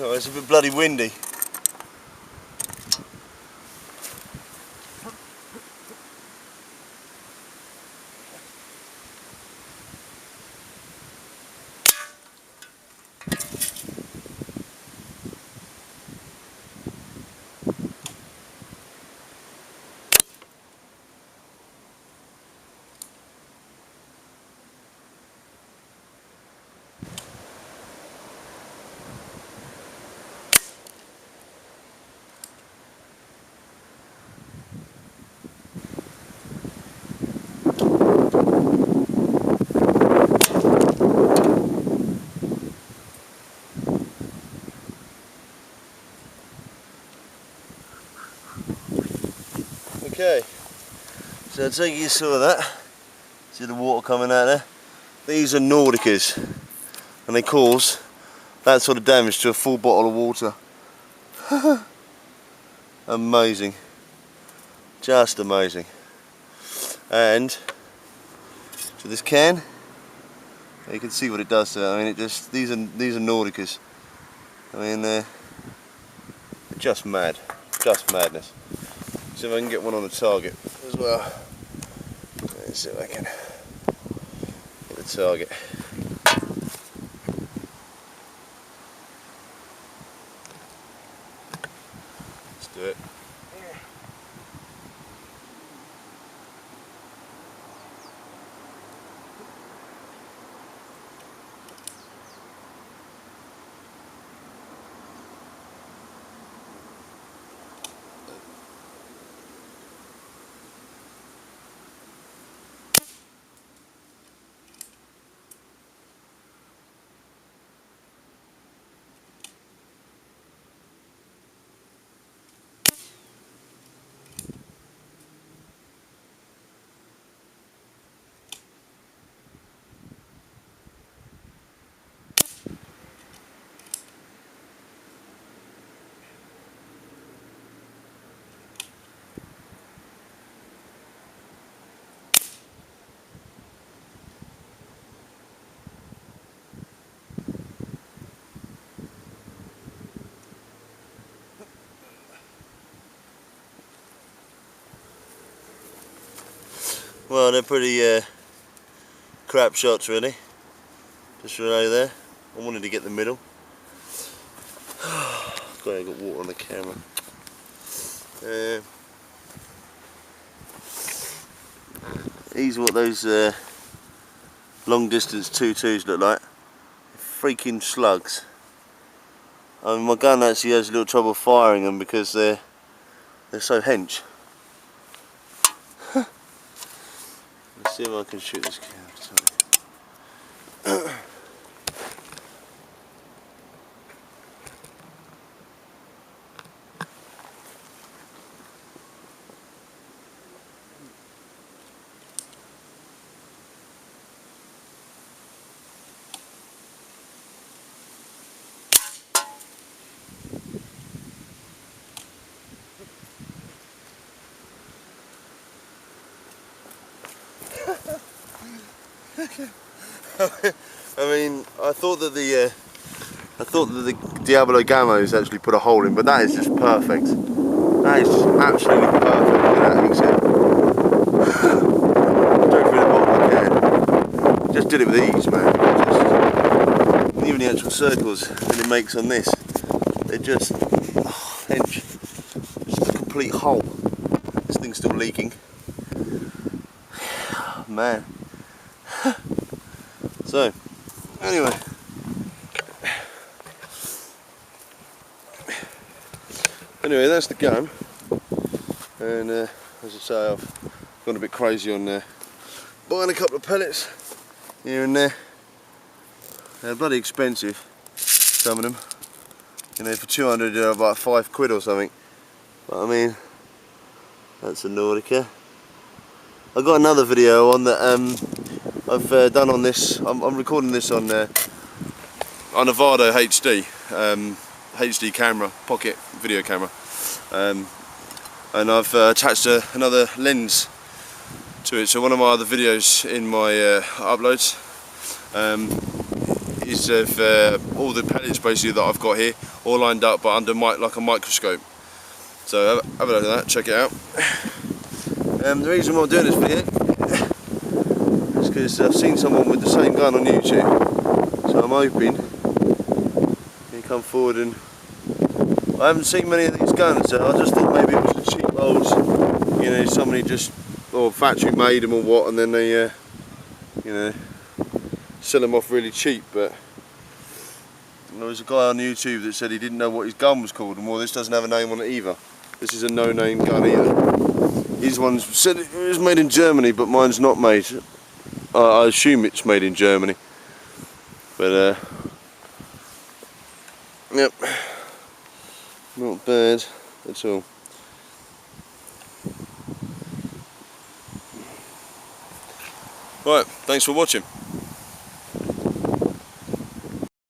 Oh, it's a bit bloody windy. Okay, so I take you saw that. See the water coming out there? These are noricas, and they cause that sort of damage to a full bottle of water. Amazing, just amazing. And to this can, you can see what it does to it. I mean, these are noricas. I mean, they're just mad, just madness. See if I can get one on the target as well. Let's see if I can get the target. Let's do it. Well, they're pretty crap shots really. Just right there. I wanted to get the middle. God, I got water on the camera. These are what those long distance 2.2s look like. Freaking slugs. I mean, my gun actually has a little trouble firing them because they're so hench. Let's see if I can shoot this camera. I mean, I thought that the Diablo Gamos actually put a hole in, but that is just perfect. That is just absolutely perfect. Look at that, you can see it. Straight through the bottom of the can. Just did it with ease, man. Just, even the actual circles that it makes on this, they're just hench. Just a complete hole. This thing's still leaking. Man. So, anyway, that's the gun, and as I say, I've gone a bit crazy on buying a couple of pellets here and there. They're bloody expensive, some of them. You know, for 200 they're about £5 or something. But I mean, that's a Norica. I've got another video on that I've done on this. I'm recording this on a Vado HD HD camera, pocket video camera, and I've attached another lens to it. So one of my other videos in my uploads is of all the pellets basically that I've got here. all lined up, but under like a microscope. So have a look at that, check it out. The reason why I'm doing this video is because I've seen someone with the same gun on YouTube, so I'm hoping he come forward. And I haven't seen many of these guns, so I just thought maybe it was the cheap rolls, you know, somebody just, or factory made them or what, and then they you know, sell them off really cheap. But there was a guy on YouTube that said he didn't know what his gun was called, and well, this doesn't have a name on it either. This is a no-name gun either. His one said it was made in Germany, but mine's not made. I assume it's made in Germany. But yep, not bad at all. Right, thanks for watching.